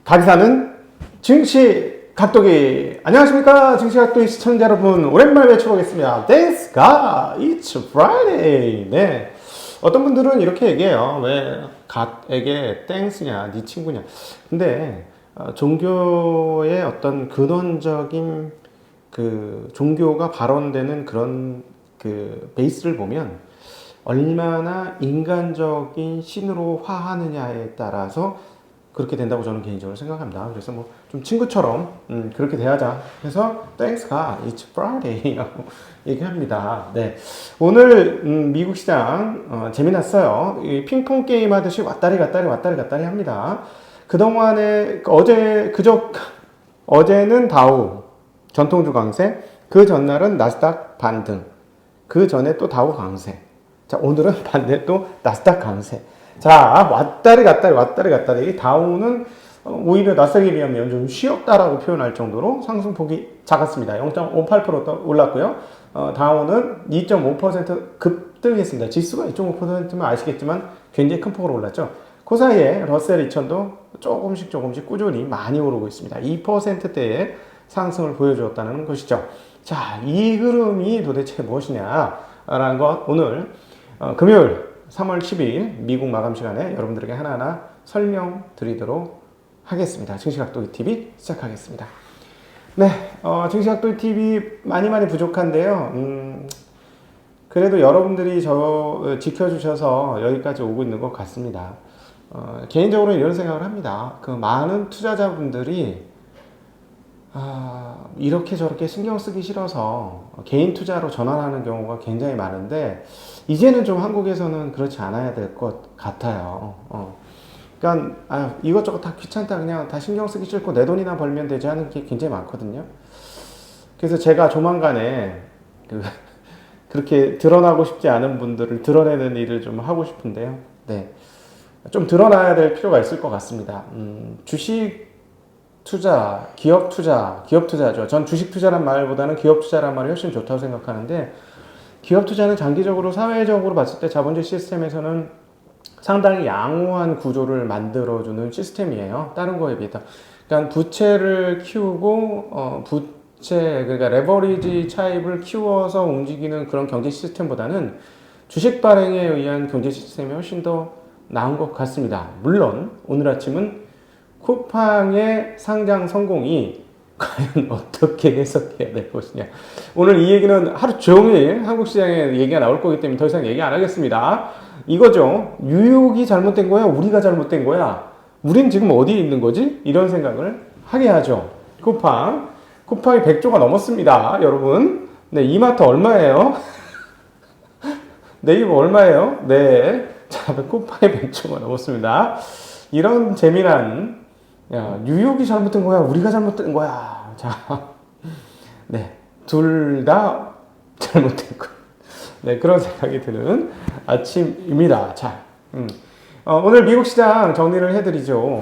가기사는 증시 각도기. 안녕하십니까 증시 각도기 시청자 여러분, 오랜만에 외쳐보겠습니다. Thanks God, it's Friday. 네, 어떤 분들은 이렇게 얘기해요. 왜 God에게 Thanks냐, 네 친구냐. 근데 종교의 어떤 근원적인 그 종교가 발언되는 그런 그 베이스를 보면 얼마나 인간적인 신으로 화하느냐에 따라서 그렇게 된다고 저는 개인적으로 생각합니다. 그래서 뭐 좀 친구처럼 그렇게 대하자 해서 Thanks God, it's Friday라고 얘기합니다. 네, 오늘 미국 시장 재미났어요. 이 핑퐁 게임 하듯이 왔다리 갔다리 합니다. 그동안에 어제는 다우 전통주 강세, 그 전날은 나스닥 반등, 그 전에 또 다우 강세. 자, 오늘은 반대 또 나스닥 강세. 자, 왔다리 갔다리. 다우는 오히려 나스닥에 비하면 좀 쉬었다라고 표현할 정도로 상승폭이 작았습니다. 0.58% 올랐고요. 다우는 2.5% 급등했습니다. 지수가 2.5%면 아시겠지만 굉장히 큰 폭으로 올랐죠. 그 사이에 러셀 2000도 조금씩 꾸준히 많이 오르고 있습니다. 2%대의 상승을 보여주었다는 것이죠. 자, 이 흐름이 도대체 무엇이냐라는 것, 오늘 금요일 3월 10일 미국 마감 시간에 여러분들에게 하나하나 설명드리도록 하겠습니다. 증시각도기 TV 시작하겠습니다. 네, 증시각도기 TV 많이 부족한데요. 그래도 여러분들이 저 지켜주셔서 여기까지 오고 있는 것 같습니다. 개인적으로 이런 생각을 합니다. 그 많은 투자자분들이 이렇게 저렇게 신경 쓰기 싫어서 개인 투자로 전환하는 경우가 굉장히 많은데, 이제는 좀 한국에서는 그렇지 않아야 될 것 같아요. 그러니까 이것저것 다 귀찮다, 그냥 다 신경 쓰기 싫고 내 돈이나 벌면 되지 하는 게 굉장히 많거든요. 그래서 제가 조만간에 그렇게 드러나고 싶지 않은 분들을 드러내는 일을 좀 하고 싶은데요. 네, 좀 드러나야 될 필요가 있을 것 같습니다. 주식 투자, 기업 투자죠. 전 주식 투자란 말보다는 기업 투자란 말이 훨씬 좋다고 생각하는데, 기업 투자는 장기적으로 사회적으로 봤을 때 자본주의 시스템에서는 상당히 양호한 구조를 만들어주는 시스템이에요. 다른 거에 비해. 그러니까 부채를 키우고 그러니까 레버리지 차입을 키워서 움직이는 그런 경제 시스템보다는 주식 발행에 의한 경제 시스템이 훨씬 더 나은 것 같습니다. 물론 오늘 아침은 쿠팡의 상장 성공이 과연 어떻게 해석해야 될 것이냐. 오늘 이 얘기는 하루 종일 한국 시장에 얘기가 나올 거기 때문에 더 이상 얘기 안 하겠습니다. 이거죠. 뉴욕이 잘못된 거야? 우리가 잘못된 거야? 우린 지금 어디에 있는 거지? 이런 생각을 하게 하죠. 쿠팡이 100조가 넘었습니다. 여러분. 네, 이마트 얼마예요? 네이버 얼마예요? 네. 자, 쿠팡이 100조가 넘었습니다. 이런 재미난, 뉴욕이 잘못된 거야? 우리가 잘못된 거야? 자, 네. 둘 다 잘못된 거. 네, 그런 생각이 드는 아침입니다. 자, 오늘 미국 시장 정리를 해드리죠.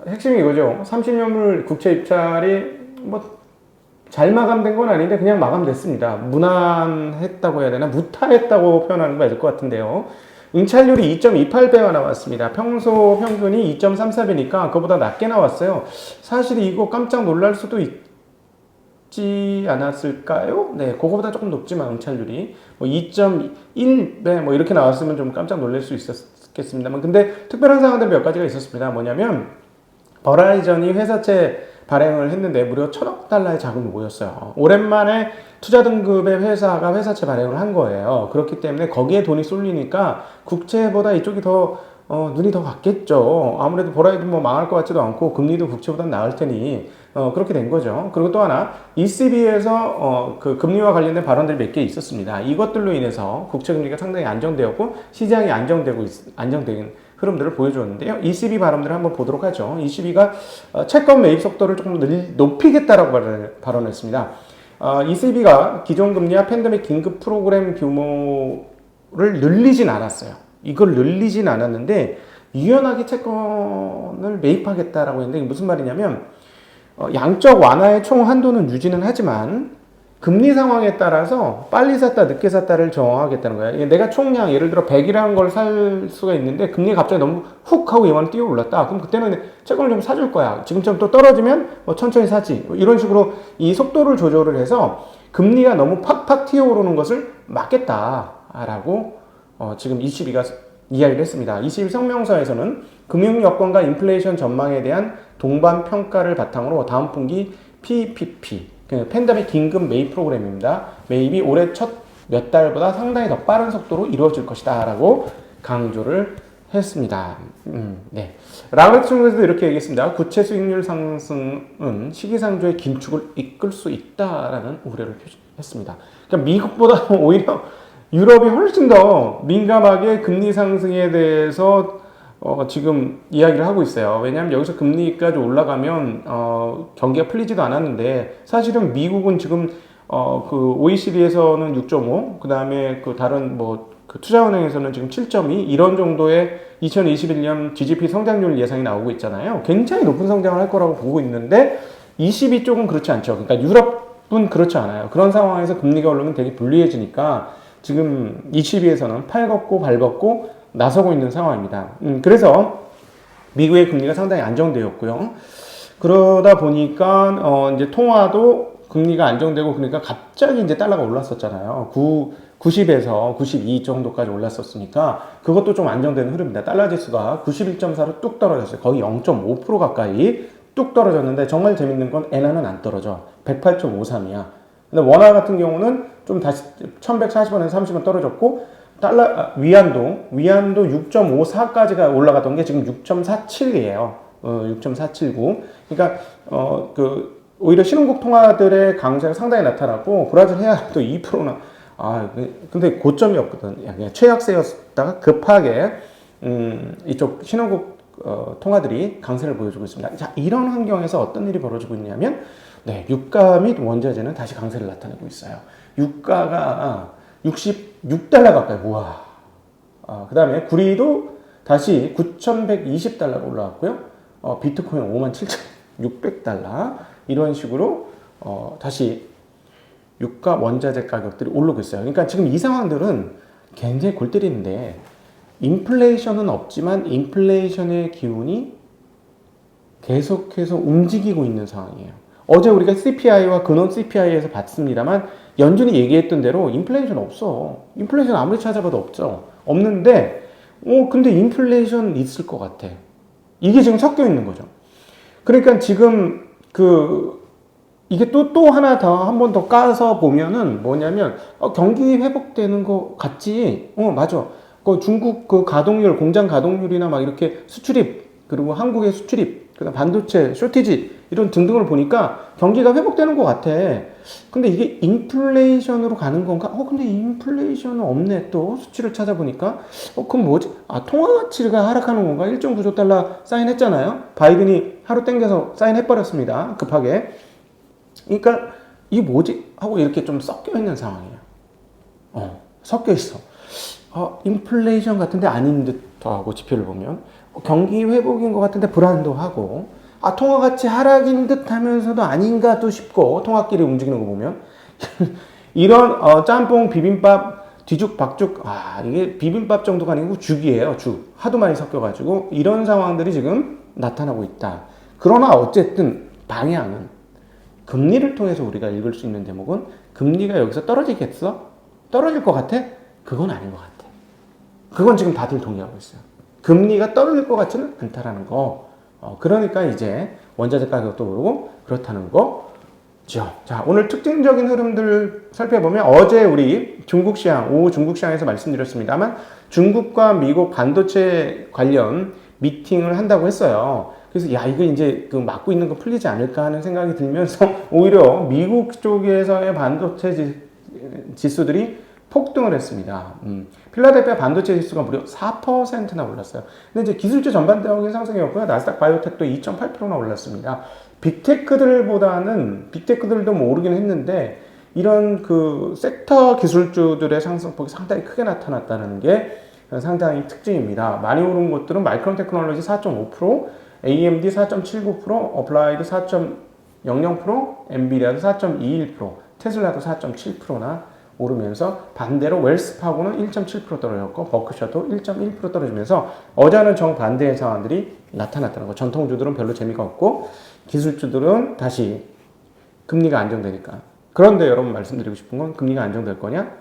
핵심이 이거죠. 30년물 국채 입찰이 잘 마감된 건 아닌데 그냥 마감됐습니다. 무난했다고 해야 되나? 무탈했다고 표현하는 게 맞을 것 같은데요. 응찰률이 2.28배가 나왔습니다. 평소 평균이 2.34배니까 그거보다 낮게 나왔어요. 사실 이거 깜짝 놀랄 수도 있지 않았을까요? 네, 그거보다 조금 높지만 응찰률이 2.1배 이렇게 나왔으면 좀 깜짝 놀랄 수 있었겠습니다만, 근데 특별한 상황들 몇 가지가 있었습니다. 뭐냐면 버라이전이 회사채 발행을 했는데 무려 1,000억 달러의 자금이 모였어요. 오랜만에 투자 등급의 회사가 회사채 발행을 한 거예요. 그렇기 때문에 거기에 돈이 쏠리니까 국채보다 이쪽이 더 눈이 더 갔겠죠. 아무래도 버라이전 망할 것 같지도 않고 금리도 국채보다 나을 테니 그렇게 된 거죠. 그리고 또 하나, ECB에서 그 금리와 관련된 발언들이 몇 개 있었습니다. 이것들로 인해서 국채 금리가 상당히 안정되었고 시장이 안정된 흐름들을 보여주었는데요. ECB 발언들을 한번 보도록 하죠. ECB가 채권 매입 속도를 조금 높이겠다라고 발언했습니다. ECB가 기존금리와 팬데믹 긴급 프로그램 규모를 늘리진 않았어요. 이걸 늘리진 않았는데 유연하게 채권을 매입하겠다라고 했는데, 이게 무슨 말이냐면 양적 완화의 총 한도는 유지는 하지만 금리 상황에 따라서 빨리 샀다 늦게 샀다를 정하겠다는 거야. 내가 총량 예를 들어 100이라는 걸 살 수가 있는데 금리가 갑자기 너무 훅 하고 2만 원 뛰어 올랐다. 그럼 그때는 채권을 좀 사줄 거야. 지금처럼 또 떨어지면 뭐 천천히 사지. 뭐 이런 식으로 이 속도를 조절을 해서 금리가 너무 팍팍 튀어 오르는 것을 막겠다라고 지금 22가 이야기를 했습니다. 22 성명서에서는 금융 여건과 인플레이션 전망에 대한 동반 평가를 바탕으로 다음 분기 PPP 팬데믹 긴급 매입 프로그램입니다. 매입이 올해 첫 몇 달보다 상당히 더 빠른 속도로 이루어질 것이다 라고 강조를 했습니다. 네. 라베트 총재도 이렇게 얘기했습니다. 구체 수익률 상승은 시기상조의 긴축을 이끌 수 있다라는 우려를 표했습니다. 그러니까 미국보다 오히려 유럽이 훨씬 더 민감하게 금리 상승에 대해서 지금 이야기를 하고 있어요. 왜냐하면 여기서 금리까지 올라가면 경기가 풀리지도 않았는데 사실은 미국은 지금 그 OECD에서는 6.5, 그 다음에 그 다른 그 투자은행에서는 지금 7.2 이런 정도의 2021년 GDP 성장률 예상이 나오고 있잖아요. 굉장히 높은 성장을 할 거라고 보고 있는데 22 쪽은 그렇지 않죠. 그러니까 유럽은 그렇지 않아요. 그런 상황에서 금리가 오르면 되게 불리해지니까 지금 22에서는 팔 걷고 발 걷고 나서고 있는 상황입니다. 그래서 미국의 금리가 상당히 안정되었고요. 그러다 보니까 이제 통화도 금리가 안정되고 그러니까 갑자기 이제 달러가 올랐었잖아요. 90에서 92 정도까지 올랐었으니까 그것도 좀 안정되는 흐름입니다. 달러 지수가 91.4로 뚝 떨어졌어요. 거의 0.5% 가까이 뚝 떨어졌는데 정말 재밌는 건 엔화는 안 떨어져. 108.53이야. 근데 원화 같은 경우는 좀 다시 1140원에서 30원 떨어졌고 달러 위안도 6.54까지가 올라갔던 게 지금 6.47이에요. 6.479. 그러니까 오히려 신흥국 통화들의 강세가 상당히 나타났고 브라질 헤아리도 2%나 근데 고점이었거든. 그냥 최악세였다가 급하게 이쪽 신흥국 통화들이 강세를 보여주고 있습니다. 자, 이런 환경에서 어떤 일이 벌어지고 있냐면 유가 및 원자재는 다시 강세를 나타내고 있어요. 유가가 66달러 가까이. 우와. 그 다음에 구리도 다시 9,120달러로 올라왔고요. 비트코인 57,600달러. 이런 식으로 다시 유가 원자재 가격들이 오르고 있어요. 그러니까 지금 이 상황들은 굉장히 골 때리는데 인플레이션은 없지만 인플레이션의 기운이 계속해서 움직이고 있는 상황이에요. 어제 우리가 CPI와 근원 CPI에서 봤습니다만 연준이 얘기했던 대로 인플레이션 없어. 인플레이션 아무리 찾아봐도 없죠. 없는데 근데 인플레이션 있을 것 같아. 이게 지금 섞여 있는 거죠. 그러니까 지금 이게 또 하나 더 한 번 더 까서 보면은 뭐냐면 경기 회복되는 거 같지? 맞아. 중국 가동률, 공장 가동률이나 막 이렇게 수출입, 그리고 한국의 수출입, 그다음 반도체 쇼티지 이런 등등을 보니까 경기가 회복되는 것 같아. 근데 이게 인플레이션으로 가는 건가? 근데 인플레이션은 없네. 또 수치를 찾아보니까 그럼 뭐지? 통화 가치가 하락하는 건가? 1.9조 달러 사인했잖아요. 바이든이 하루 땡겨서 사인해버렸습니다. 급하게. 그러니까 이게 뭐지? 하고 이렇게 좀 섞여 있는 상황이에요. 섞여 있어. 인플레이션 같은데 아닌 듯도 하고 지표를 보면 경기 회복인 것 같은데 불안도 하고 통화 가치 하락인 듯 하면서도 아닌가도 싶고 통화끼리 움직이는 거 보면 이런 짬뽕 비빔밥 뒤죽 박죽 이게 비빔밥 정도가 아니고 죽이에요. 죽 하도 많이 섞여가지고 이런 상황들이 지금 나타나고 있다. 그러나 어쨌든 방향은 금리를 통해서 우리가 읽을 수 있는 대목은 금리가 여기서 떨어지겠어? 떨어질 것 같아? 그건 아닌 것 같아. 그건 지금 다들 동의하고 있어요. 금리가 떨어질 것 같지는 않다라는 거. 그러니까 이제 원자재 가격도 오르고 그렇다는 거죠. 자, 오늘 특징적인 흐름들 살펴보면 어제 우리 중국 시장, 오후 중국 시장에서 말씀드렸습니다만 중국과 미국 반도체 관련 미팅을 한다고 했어요. 그래서 이거 이제 막고 있는 거 풀리지 않을까 하는 생각이 들면서 오히려 미국 쪽에서의 반도체 지수들이 폭등을 했습니다. 필라델피아 반도체 지수가 무려 4%나 올랐어요. 근데 이제 기술주 전반적인 상승이었고요. 나스닥 바이오텍도 2.8%나 올랐습니다. 빅테크들도 뭐 오르긴 했는데 이런 섹터 기술주들의 상승폭이 상당히 크게 나타났다는 게 상당히 특징입니다. 많이 오른 것들은 마이크론 테크놀로지 4.5%, AMD 4.79%, 어플라이드 4.00%, 엔비디아도 4.21%. 테슬라도 4.7%나 오르면서 반대로 웰스파고는 1.7% 떨어졌고 버크셔도 1.1% 떨어지면서 어제는 정반대의 상황들이 나타났다는 거. 전통주들은 별로 재미가 없고 기술주들은 다시 금리가 안정되니까. 그런데 여러분 말씀드리고 싶은 건 금리가 안정될 거냐?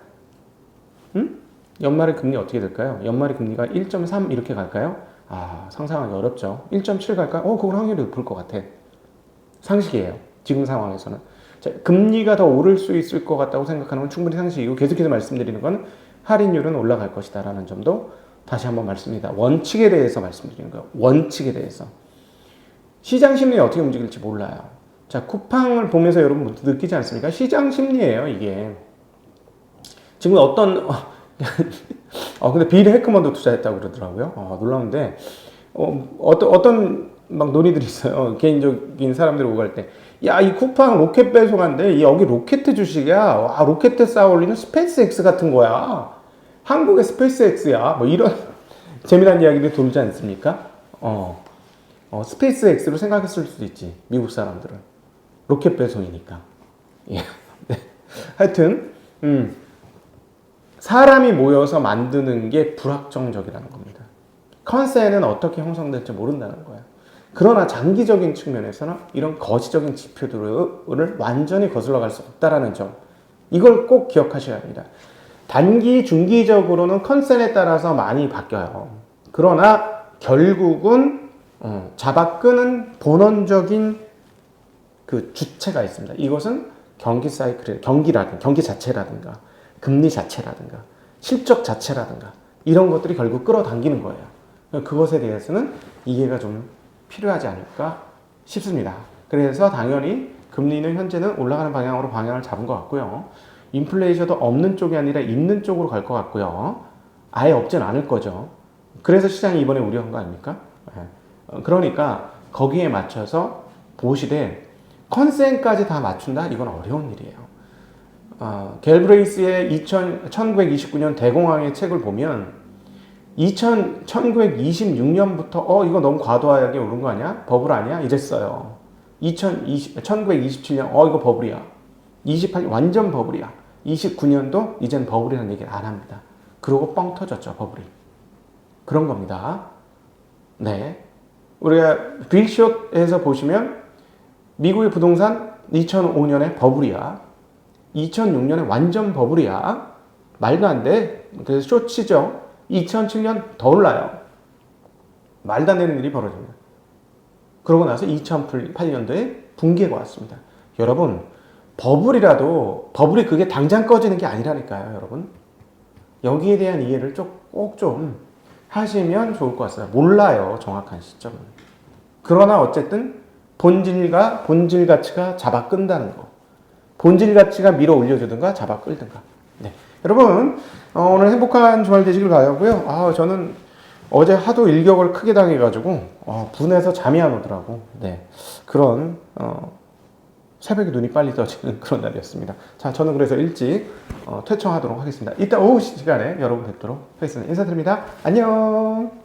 응? 연말에 금리 어떻게 될까요? 연말에 금리가 1.3 이렇게 갈까요? 상상하기 어렵죠. 1.7 갈까요? 그건 확률이 높을 것 같아. 상식이에요. 지금 상황에서는. 자, 금리가 더 오를 수 있을 것 같다고 생각하는 건 충분히 상식이고 계속해서 말씀드리는 건 할인율은 올라갈 것이다 라는 점도 다시 한번 말씀드립니다. 원칙에 대해서 말씀드리는 거예요. 원칙에 대해서. 시장 심리가 어떻게 움직일지 몰라요. 자, 쿠팡을 보면서 여러분 느끼지 않습니까? 시장 심리예요, 이게. 지금 근데 빌 해크먼도 투자했다고 그러더라고요. 놀라운데, 어떤 막 논의들이 있어요. 개인적인 사람들이 오고 갈 때. 야, 이 쿠팡 로켓 배송한데, 여기 로켓 주식이야. 와, 로켓 쌓아 올리는 스페이스X 같은 거야. 한국의 스페이스X야. 뭐 이런 재미난 이야기들이 돌지 않습니까? 스페이스X로 생각했을 수도 있지. 미국 사람들은. 로켓 배송이니까. 예. 네. 하여튼, 사람이 모여서 만드는 게 불확정적이라는 겁니다. 컨센은 어떻게 형성될지 모른다는 거예요. 그러나 장기적인 측면에서는 이런 거시적인 지표들을 완전히 거슬러 갈 수 없다는 점. 이걸 꼭 기억하셔야 합니다. 단기, 중기적으로는 컨센에 따라서 많이 바뀌어요. 그러나 결국은 잡아끄는 본원적인 그 주체가 있습니다. 이것은 경기 사이클, 경기 자체라든가 금리 자체라든가 실적 자체라든가 이런 것들이 결국 끌어당기는 거예요. 그것에 대해서는 이해가 좀 필요하지 않을까 싶습니다. 그래서 당연히 금리는 현재는 올라가는 방향으로 방향을 잡은 것 같고요. 인플레이션도 없는 쪽이 아니라 있는 쪽으로 갈 것 같고요. 아예 없진 않을 거죠. 그래서 시장이 이번에 우려한 거 아닙니까? 그러니까 거기에 맞춰서 보시되 컨센까지 다 맞춘다? 이건 어려운 일이에요. 갤브레이스의 1929년 대공황의 책을 보면 1926년부터 이거 너무 과도하게 오른 거 아니야? 버블 아니야? 이랬어요. 1927년 이거 버블이야. 28년 완전 버블이야. 29년도 이젠 버블이라는 얘기를 안 합니다. 그러고 뻥 터졌죠, 버블이. 그런 겁니다. 네. 우리가 빅숏에서 보시면 미국의 부동산 2005년에 버블이야. 2006년에 완전 버블이야. 말도 안 돼. 그래서 숏치죠. 2007년 더 올라요. 말도 안 되는 일이 벌어집니다. 그러고 나서 2008년도에 붕괴가 왔습니다. 여러분, 버블이 그게 당장 꺼지는 게 아니라니까요, 여러분. 여기에 대한 이해를 꼭 좀 하시면 좋을 것 같아요. 몰라요, 정확한 시점은. 그러나 어쨌든 본질 가치가 잡아 끈다는 거. 본질 가치가 밀어 올려주든가 잡아 끌든가. 네. 여러분, 오늘 행복한 주말 되시길 바라고요. 저는 어제 하도 일격을 크게 당해가지고, 분해서 잠이 안 오더라고. 네. 그런, 새벽에 눈이 빨리 떠지는 그런 날이었습니다. 자, 저는 그래서 일찍, 퇴청하도록 하겠습니다. 이따 오후 시간에 여러분 뵙도록 하겠습니다. 인사드립니다. 안녕!